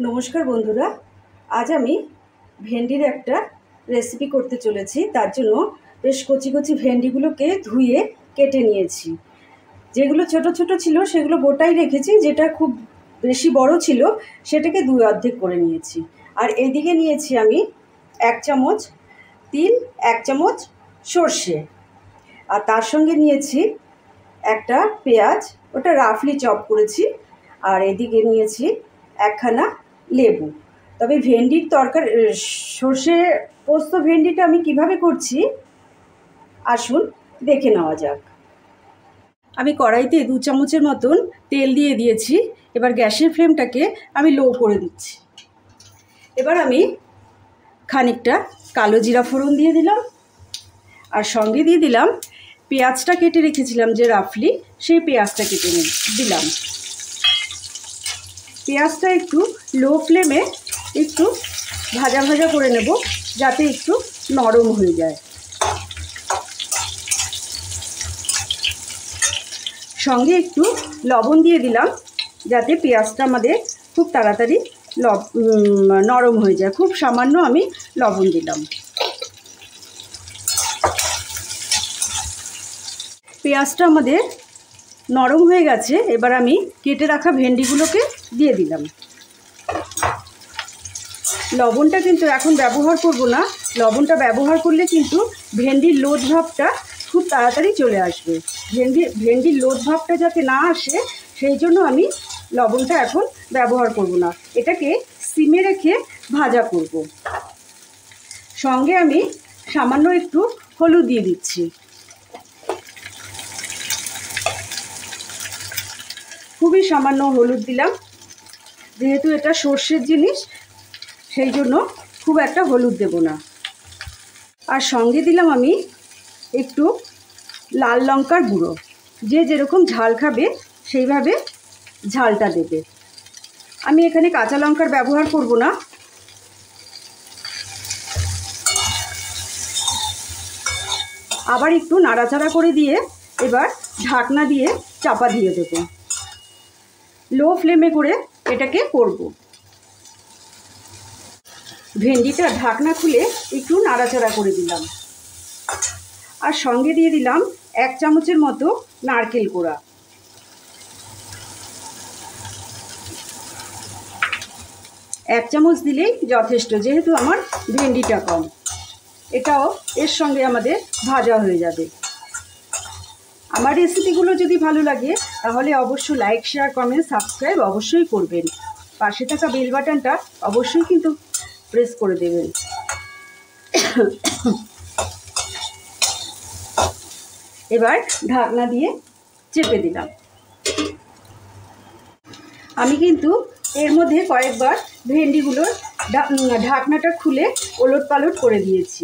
নমস্কার বন্ধুরা, আজ আমি ভেন্ডির একটা রেসিপি করতে চলেছি। তার জন্য বেশ কচি কচি ভেন্ডিগুলোকে ধুয়ে কেটে নিয়েছি। যেগুলো ছোট ছোট ছিল সেগুলো গোটাই রেখেছি, যেটা খুব বেশি বড় ছিল সেটাকে দুই অর্ধেক করে নিয়েছি। আর এইদিকে নিয়েছি আমি 1 চামচ তিল, 1 চামচ সর্ষে, আর তার সঙ্গে নিয়েছি একটা পেঁয়াজ, ওটা রাফলি চপ করেছি। আর এদিকে নিয়েছি একখানা লেবু। তবে ভেন্ডির তরকারি সর্ষে পোস্ত ভেন্ডিটা আমি কিভাবে করছি আসুন দেখে নেওয়া যাক। আমি কড়াইতে 2 চামচের মতন তেল দিয়ে দিয়েছি। এবার গ্যাসের ফ্লেমটাকে আমি লো করে দিচ্ছি। এবার আমি খানিকটা কালো জিরা ফোড়ন দিয়ে দিলাম, আর সঙ্গে দিয়ে দিলাম পেঁয়াজটা কেটে রেখেছিলাম যে রাফলি, সেই পেঁয়াজটা কেটে দিলাম। পেঁয়াজটা একটু লো ফ্লেমে একটু ভাজা ভাজা করে নেব, যাতে একটু নরম হয়ে যায়। সঙ্গে একটু লবণ দিয়ে দিলাম, যাতে পেঁয়াজটা আমাদের খুব তাড়াতাড়ি নরম হয়ে যায়। খুব সামান্য আমি লবণ দিলাম। পেঁয়াজটা আমাদের নরম হয়ে গেছে। এবার আমি কেটে রাখা ভেন্ডিগুলোকে দিয়ে দিলাম। লবণটা কিন্তু এখন ব্যবহার করব না। লবণটা ব্যবহার করলে কিন্তু ভেন্ডির লোদ ভাবটা খুব তাড়াতাড়ি চলে আসবে। ভেন্ডির লোদ ভাবটা যাতে না আসে সেই জন্য আমি লবণটা এখন ব্যবহার করব না। এটাকে সিমে রেখে ভাজা করব। সঙ্গে আমি সামান্য একটু হলুদ দিয়ে দিচ্ছি। খুবই সামান্য হলুদ দিলাম, যেহেতু এটা সর্ষের জিনিস সেই জন্য খুব একটা হলুদ দেব না। আর সঙ্গে দিলাম আমি একটু লাল লঙ্কার গুঁড়ো। যে যেরকম ঝাল খাবে সেইভাবে ঝালটা দেবে। আমি এখানে কাঁচা লঙ্কার ব্যবহার করব না। আবার একটু নাড়াচাড়া করে দিয়ে এবার ঢাকনা দিয়ে চাপা দিয়ে দেব। লো ফ্লেমে করে এটাকে করব। ভেন্ডিটা ঢাকনা খুলে একটু নাড়াচাড়া করে দিলাম, আর সঙ্গে দিয়ে দিলাম 1 চামচের মতো নারকেল কোড়া। এক চামচ দিলেই যথেষ্ট, যেহেতু আমার ভেন্ডিটা কম। এটাও এর সঙ্গে আমাদের ভাজা হয়ে যাবে। আমার রেসিপিগুলো যদি ভালো লাগে তাহলে অবশ্যই লাইক, শেয়ার, কমেন্ট, সাবস্ক্রাইব অবশ্যই করবেন। পাশে থাকা বেল বাটনটা অবশ্যই কিন্তু প্রেস করে দেবেন। এবার ঢাকনা দিয়ে চেপে দিলাম। আমি কিন্তু এর মধ্যে কয়েকবার ভেন্ডিগুলোর ঢাকনাটা খুলে ওলট পালট করে দিয়েছি।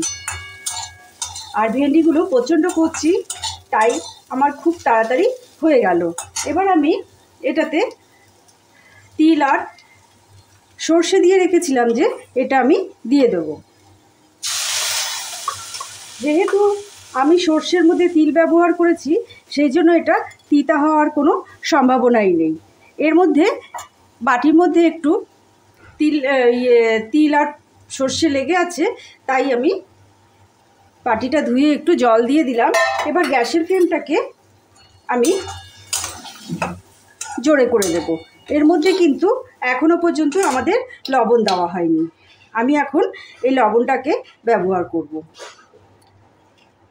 আর ভেন্ডিগুলো প্রচণ্ড কচি, তাই আমার খুব তাড়াতাড়ি হয়ে গেল। এবার আমি এটাতে তিল আর সর্ষে দিয়ে রেখেছিলাম যে, এটা আমি দিয়ে দেবো। যেহেতু আমি সর্ষের মধ্যে তিল ব্যবহার করেছি সেই জন্য এটা তিতা হওয়ার কোনো সম্ভাবনাই নেই। এর মধ্যে বাটির মধ্যে একটু তিল আর সর্ষে লেগে আছে, তাই আমি বাটিটা ধুয়ে একটু জল দিয়ে দিলাম। এবার গ্যাসের ফ্লেমটাকে আমি জোরে করে দেব। এর মধ্যে কিন্তু এখনও পর্যন্ত আমাদের লবণ দেওয়া হয়নি। আমি এখন এই লবণটাকে ব্যবহার করব।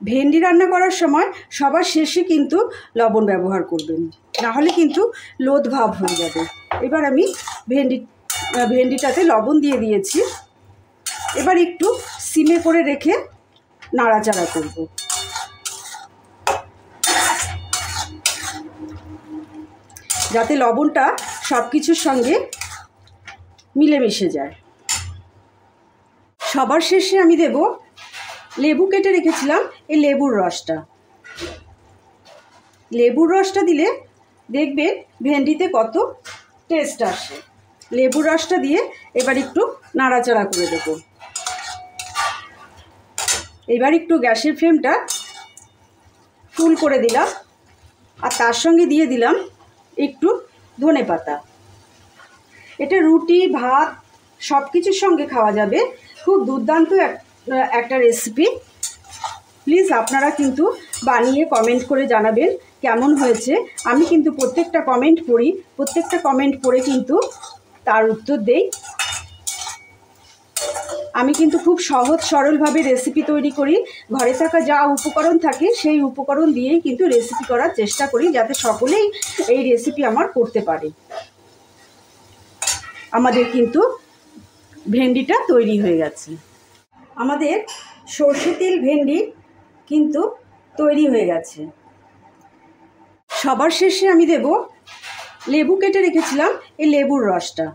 ভেন্ডি রান্না করার সময় সবার শেষে কিন্তু লবণ ব্যবহার করবেন, নাহলে কিন্তু লোদ ভাব হয়ে যাবে। এবার আমি ভেন্ডিটাতে লবণ দিয়ে দিয়েছি। এবার একটু সিমে করে রেখে নাড়াচাড়া করব। যাতে লবণটা সব কিছুর সঙ্গে মিলেমিশে যায়। সবার শেষে আমি দেব লেবু কেটে রেখেছিলাম, এই লেবুর রসটা। লেবুর রসটা দিলে দেখবেন ভেন্ডিতে কত টেস্ট আসে। লেবুর রসটা দিয়ে এবার একটু নাড়াচাড়া করে দেব। এবার একটু গ্যাসের ফ্লেমটা ফুল করে দিলাম, আর তার সঙ্গে দিয়ে দিলাম একটু ধনেপাতা। এটা রুটি ভাত সব কিছুর সঙ্গে খাওয়া যাবে। খুব দুর্দান্ত একটা রেসিপি। প্লিজ আপনারা কিন্তু বানিয়ে কমেন্ট করে জানাবেন কেমন হয়েছে। আমি কিন্তু প্রত্যেকটা কমেন্ট পড়ি, প্রত্যেকটা কমেন্ট পড়ে কিন্তু তার উত্তর দেই। আমি কিন্তু খুব সহজ সরলভাবে রেসিপি তৈরি করি। ঘরে থাকা যা উপকরণ থাকে সেই উপকরণ দিয়েই কিন্তু রেসিপি করার চেষ্টা করি, যাতে সকলেই এই রেসিপি আমার করতে পারে। আমাদের কিন্তু ভেন্ডিটা তৈরি হয়ে গেছে। আমাদের সর্ষে তেল ভেন্ডি কিন্তু তৈরি হয়ে গেছে। সবার শেষে আমি দেব লেবু কেটে রেখেছিলাম, এই লেবুর রসটা।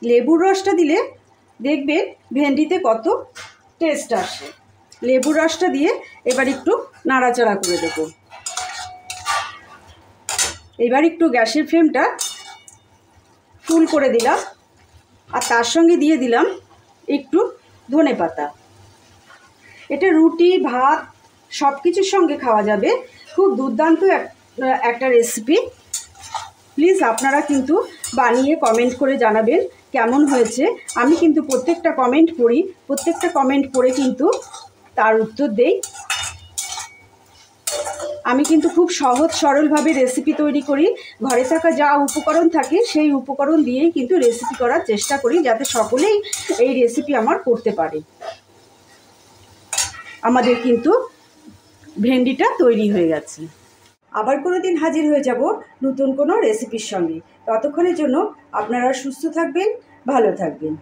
লেবুর রসটা দিলে দেখবেন ভেন্ডিতে কত টেস্ট আসে। লেবুর রসটা দিয়ে এবার একটু নাড়াচাড়া করে দেব। এবার একটু গ্যাসের ফ্লেমটা ফুল করে দিলাম, আর তার সঙ্গে দিয়ে দিলাম একটু ধনেপাতা। এটা রুটি ভাত সব কিছুর সঙ্গে খাওয়া যাবে। খুব দুর্দান্ত একটা রেসিপি। প্লিজ আপনারা কিন্তু বানিয়ে কমেন্ট করে জানাবেন কেমন হয়েছে। আমি কিন্তু প্রত্যেকটা কমেন্ট পড়ি, প্রত্যেকটা কমেন্ট পড়ে কিন্তু তার উত্তর দেই। আমি কিন্তু খুব সহজ সরলভাবে রেসিপি তৈরি করি। ঘরে থাকা যা উপকরণ থাকে সেই উপকরণ দিয়েই কিন্তু রেসিপি করার চেষ্টা করি, যাতে সকলেই এই রেসিপি আমার করতে পারে। আমাদের কিন্তু ভেন্ডিটা তৈরি হয়ে গেছে। আবার কোনো দিন হাজির হয়ে যাব নতুন কোনো রেসিপির সঙ্গে। ততক্ষণের জন্য আপনারা সুস্থ থাকবেন, ভালো থাকবেন।